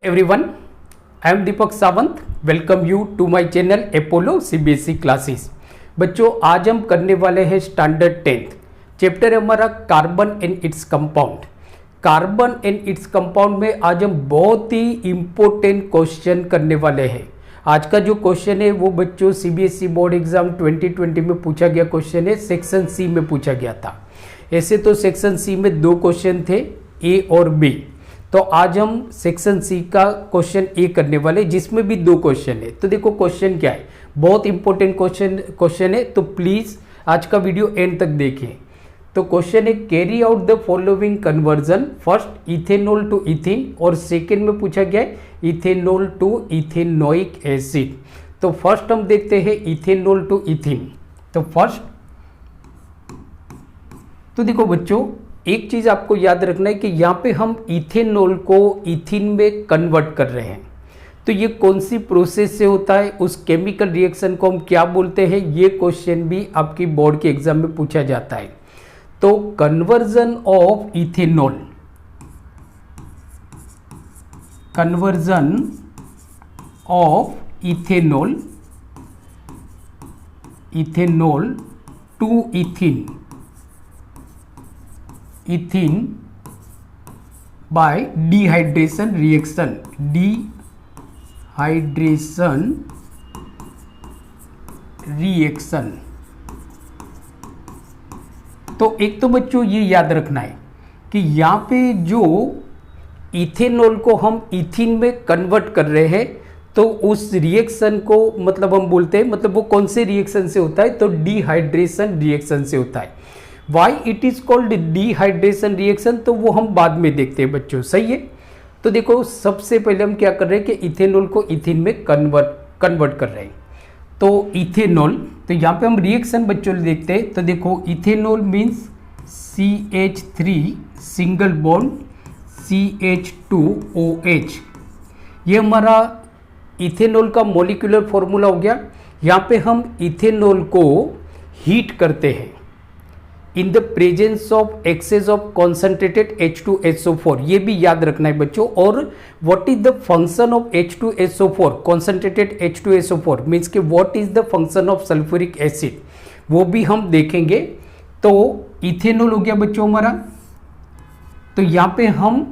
everyone, I am Deepak Sawant. Welcome you to my channel Apollo CBSE classes. बच्चों, आज हम करने वाले हैं स्टैंडर्ड 10th चैप्टर है हमारा carbon and its compound. Carbon and its compound में आज हम बहुत ही इंपॉर्टेंट क्वेश्चन करने वाले हैं। आज का जो क्वेश्चन है वो बच्चों सीबीएसई बोर्ड एग्जाम 2020 में पूछा गया क्वेश्चन है, सेक्शन सी में पूछा गया था। ऐसे तो सेक्शन सी में 2 क्वेश्चन थे, ए और बी। तो आज हम सेक्शन सी का क्वेश्चन ए करने वाले, जिसमें भी 2 क्वेश्चन है। तो देखो क्वेश्चन क्या है, बहुत इंपॉर्टेंट क्वेश्चन है, तो प्लीज आज का वीडियो एंड तक देखें। तो क्वेश्चन है carry out the following conversion, first ethanol to ethene और सेकेंड में पूछा गया है इथेनॉल टू इथेनोइक एसिड। तो फर्स्ट हम देखते हैं इथेनॉल टू इथीन। तो फर्स्ट तो देखो बच्चों, एक चीज आपको याद रखना है कि यहाँ पे हम इथेनॉल को इथीन में कन्वर्ट कर रहे हैं। तो ये कौन सी प्रोसेस से होता है, उस केमिकल रिएक्शन को हम क्या बोलते हैं, ये क्वेश्चन भी आपकी बोर्ड के एग्जाम में पूछा जाता है। तो conversion of ethanol, conversion of ethanol, ethanol to ethene, ethene by dehydration reaction, dehydration reaction. तो एक तो बच्चों ये याद रखना है कि यहाँ पे जो इथेनॉल को हम इथीन में कन्वर्ट कर रहे हैं, तो उस रिएक्शन को मतलब हम बोलते हैं, मतलब वो कौन से रिएक्शन से होता है, तो डिहाइड्रेशन रिएक्शन से होता है। Y it is called dehydration reaction, तो वो हम बाद में देखते हैं बच्चों, सही है। तो देखो सबसे पहले हम क्या कर रहे हैं कि इथेनॉल को इथीन में कन्वर्ट कर रहे हैं। तो इथेनॉल, तो यहाँ पे हम रिएक्शन बच्चों देखते हैं। तो देखो ethanol means CH3 single bond CH2OH, ये हमारा इथेनॉल का मॉलिक्यूलर फॉर्मूला हो गया। यहाँ पे हम इथेनॉल को हीट करते हैं in the presence of excess of concentrated H2SO4, ये भी याद रखना है बच्चों। और what is the function of H2SO4, concentrated H2SO4 means के what is the function of sulphuric acid, वो भी हम देखेंगे। तो इथेनॉल हो गया बच्चों हमारा। तो यहाँ पे हम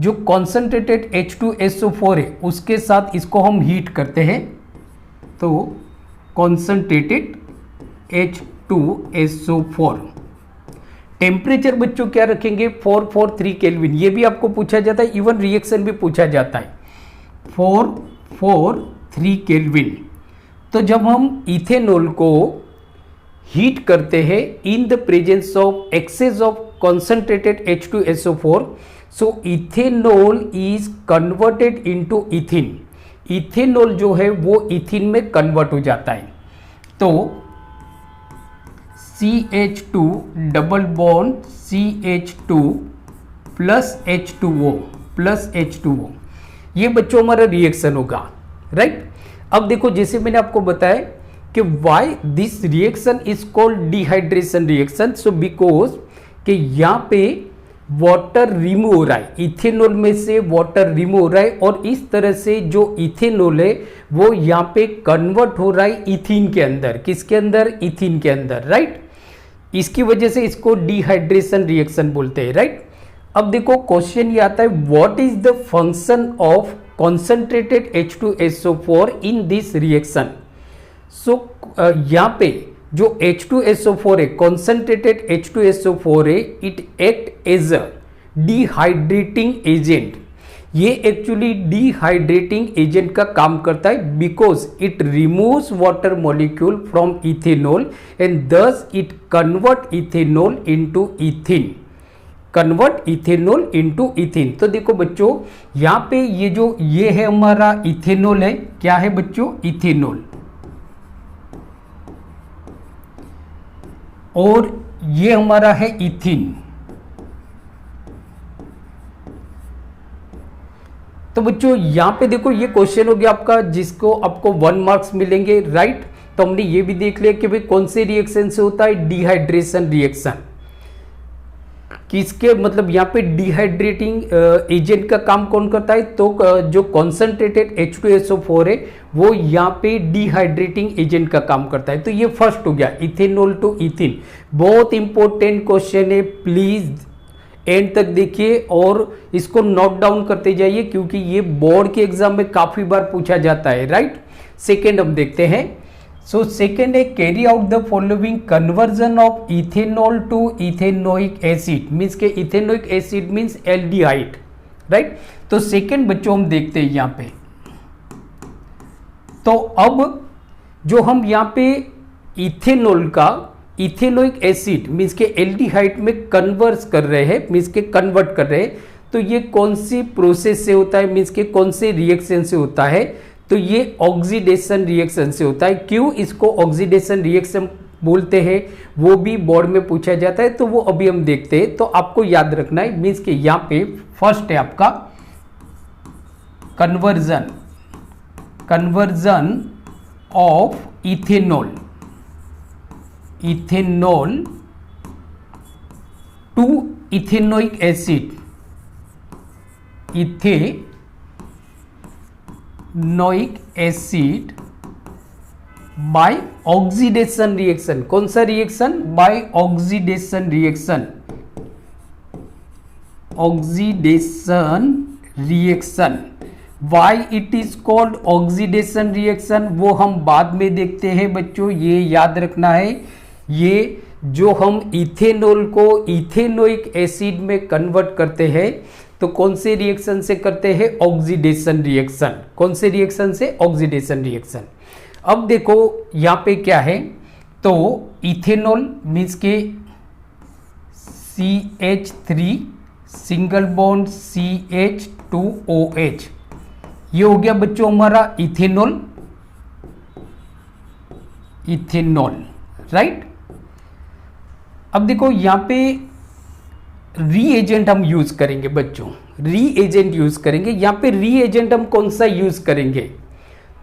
जो कॉन्सेंट्रेटेड H2SO4 है उसके साथ इसको हम हीट करते हैं। तो कॉन्सेंट्रेटेड H2SO4, टेम्परेचर बच्चों क्या रखेंगे 443 केल्विन, ये भी आपको पूछा जाता है, इवन रिएक्शन भी पूछा जाता है 443 केल्विन। तो जब हम इथेनॉल को हीट करते हैं in the presence of excess of concentrated H2SO4, so ethanol is converted into ethene. Ethanol जो है वो इथीन में कन्वर्ट हो जाता है। तो CH2 double bond CH2 plus H2O, ये बच्चों हमारा रिएक्शन होगा, राइट। अब देखो जैसे मैंने आपको बताया कि why this reaction is called dehydration reaction, so because कि यहाँ पे वाटर रिमूव हो रहा है, इथेनॉल में से वाटर रिमूव हो रहा है, और इस तरह से जो इथेनॉल है वो यहाँ पे कन्वर्ट हो रहा है इथीन के अंदर। किसके अंदर, इथीन के अंदर, राइट। इसकी वजह से इसको डिहाइड्रेशन रिएक्शन बोलते हैं, राइट। अब देखो क्वेश्चन ये आता है what is the function of concentrated H2SO4 in this reaction. So यहाँ पे जो H2SO4 है, कॉन्सेंट्रेटेड H2SO4 है, it act as a dehydrating agent. ये एक्चुअली डिहाइड्रेटिंग एजेंट का काम करता है, because it removes water molecule from ethanol and thus it convert ethanol into ethene, convert ethanol into ethene. तो देखो बच्चों यहाँ पे ये है हमारा इथेनॉल है, क्या है बच्चों, इथेनॉल, और ये हमारा है इथीन। तो बच्चों यहाँ पे देखो ये क्वेश्चन हो गया आपका, जिसको आपको 1 मार्क्स मिलेंगे, राइट। तो हमने ये भी देख लिया कि भाई कौन से रिएक्शन से होता है, डिहाइड्रेशन रिएक्शन। किसके मतलब यहाँ पे डिहाइड्रेटिंग एजेंट का काम कौन करता है, तो जो कॉन्सेंट्रेटेड H2SO4 है वो यहाँ पे डिहाइड्रेटिंग एजेंट का काम करता है। तो ये फर्स्ट हो गया इथेनॉल टू इथिन। बहुत इंपॉर्टेंट क्वेश्चन है, प्लीज एंड तक देखिए और इसको नोट डाउन करते जाइए क्योंकि ये बोर्ड के एग्जाम में काफी बार पूछा जाता है, राइट। सेकेंड हम देखते हैं। सो सेकेंड है carry out the following conversion of ethanol to ethanoic acid, means के ethanoic acid means aldehyde, right. तो सेकेंड बच्चों हम देखते हैं यहाँ पे। तो अब जो हम यहाँ पे इथेनॉल का इथेनोइक एसिड मीन्स के एल्डिहाइड में कन्वर्ट कर रहे हैं, मीन्स के कन्वर्ट कर रहे हैं, तो ये कौन सी प्रोसेस से होता है, मीन्स के कौन से रिएक्शन से होता है, तो ये ऑक्सीडेशन रिएक्शन से होता है। क्यों इसको ऑक्सीडेशन रिएक्शन बोलते हैं वो भी बोर्ड में पूछा जाता है, तो वो अभी हम देखते हैं। तो आपको याद रखना है, मीन्स के यहाँ पे फर्स्ट है आपका conversion of ethanol to ethanoic acid, ethanoic acid by oxidation reaction. कौन सा reaction, by oxidation reaction, why it is called oxidation reaction वो हम बाद में देखते हैं बच्चों, ये याद रखना है। ये जो हम इथेनॉल को इथेनोइक एसिड में कन्वर्ट करते हैं तो कौन से रिएक्शन से करते हैं, ऑक्सीडेशन रिएक्शन। कौन से रिएक्शन से, ऑक्सीडेशन रिएक्शन। अब देखो यहाँ पे क्या है, तो इथेनॉल मीन्स के CH3 सिंगल बॉन्ड CH2OH, ये हो गया बच्चों हमारा इथेनॉल, राइट। अब देखो यहाँ पे रीएजेंट हम यूज करेंगे बच्चों, रीएजेंट यूज करेंगे। यहाँ पे रीएजेंट हम कौन सा यूज करेंगे,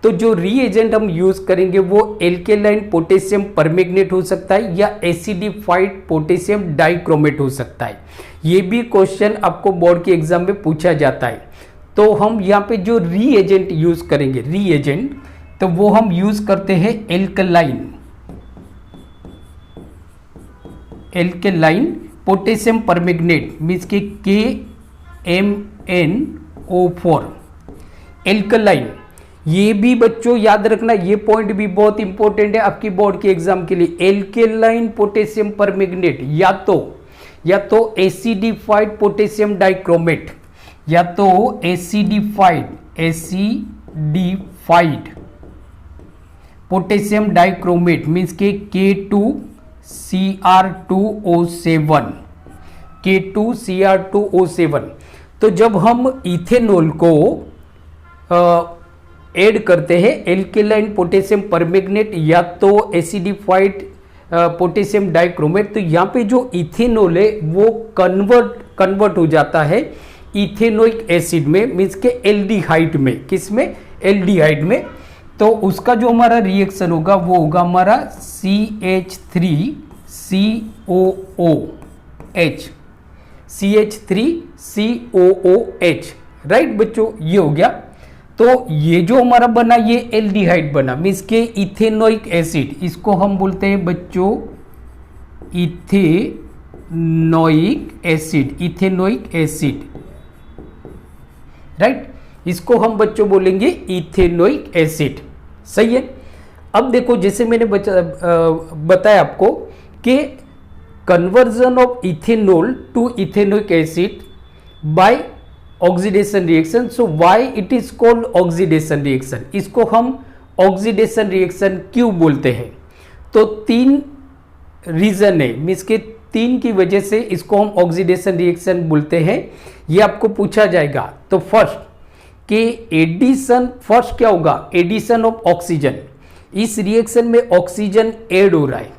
तो जो रीएजेंट हम यूज करेंगे वो एल्केलाइन पोटेशियम परमैंगनेट हो सकता है या एसिडिफाइड पोटेशियम डाइक्रोमेट हो सकता है। ये भी क्वेश्चन आपको बोर्ड के एग्जाम में पूछा जाता है। तो हम यहाँ पे जो रीएजेंट यूज करेंगे, रीएजेंट, तो वो हम यूज करते हैं एल्केलाइन पोटेशियम परमैंगनेट मीन्स के KMnO4 एल्कलाइन। ये भी बच्चों याद रखना, ये पॉइंट भी बहुत इंपॉर्टेंट है आपकी बोर्ड के एग्जाम के लिए। एल्केलाइन पोटेशियम परमैंगनेट या तो एसिडिफाइड पोटेशियम डाइक्रोमेट या तो एसिडिफाइड पोटेशियम डाइक्रोमेट मीन्स के K2Cr2O7। तो जब हम इथेनॉल को ऐड करते हैं एल्केलाइन पोटेशियम परमैंगनेट या तो एसिडिफाइड पोटेशियम डाइक्रोमेट, तो यहाँ पे जो इथेनॉल है वो कन्वर्ट हो जाता है इथेनोइक एसिड में, मीन्स के एल्डिहाइड में। किस में, एल्डिहाइड में। तो उसका जो हमारा रिएक्शन होगा वो होगा हमारा CH3COOH, राइट बच्चों, ये हो गया। तो ये जो हमारा बना ये एल्डिहाइड बना, मीन्स के इथेनोइक एसिड, इसको हम बोलते हैं बच्चों इथेनोइक एसिड, राइट। इसको हम बच्चों बोलेंगे इथेनोइक एसिड, सही है। अब देखो जैसे मैंने बताया आपको कि conversion of ethanol to ethanoic acid by oxidation reaction, so why it is called oxidation reaction. इसको हम ऑक्सीडेशन रिएक्शन क्यों बोलते हैं, तो 3 रीजन है, मीन्स के 3 की वजह से इसको हम ऑक्सीडेशन रिएक्शन बोलते हैं। ये आपको पूछा जाएगा। तो फर्स्ट कि एडिशन, फर्स्ट क्या होगा, एडिशन ऑफ ऑक्सीजन, इस रिएक्शन में ऑक्सीजन ऐड हो रहा है।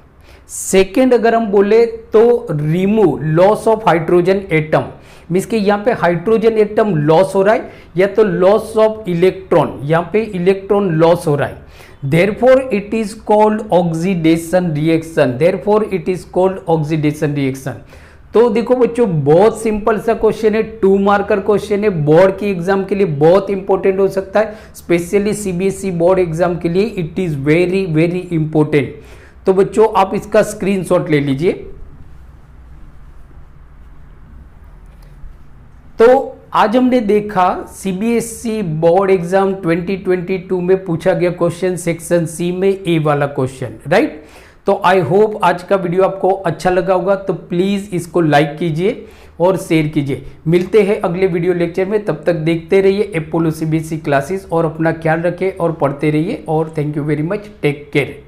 सेकेंड अगर हम बोले तो remove, loss of hydrogen atom, means कि यहाँ पे हाइड्रोजन एटम लॉस हो रहा है, या तो लॉस ऑफ इलेक्ट्रॉन, यहाँ पे इलेक्ट्रॉन लॉस हो रहा है। Therefore it is called oxidation reaction, तो देखो बच्चों बहुत सिंपल सा क्वेश्चन है, 2 मार्कर क्वेश्चन है, बोर्ड की एग्जाम के लिए बहुत इंपॉर्टेंट हो सकता है, स्पेशली सीबीएसई बोर्ड एग्जाम के लिए it is very very important. तो बच्चों आप इसका स्क्रीनशॉट ले लीजिए। तो आज हमने देखा सीबीएसई बोर्ड एग्जाम 2022 में पूछा गया क्वेश्चन सेक्शन सी में ए वाला क्वेश्चन, राइट। तो आई होप आज का वीडियो आपको अच्छा लगा होगा, तो प्लीज इसको लाइक कीजिए और शेयर कीजिए। मिलते हैं अगले वीडियो लेक्चर में, तब तक देखते रहिए अपोलो सीबीएसई क्लासेस और अपना ख्याल रखें और पढ़ते रहिए। और thank you very much, take care.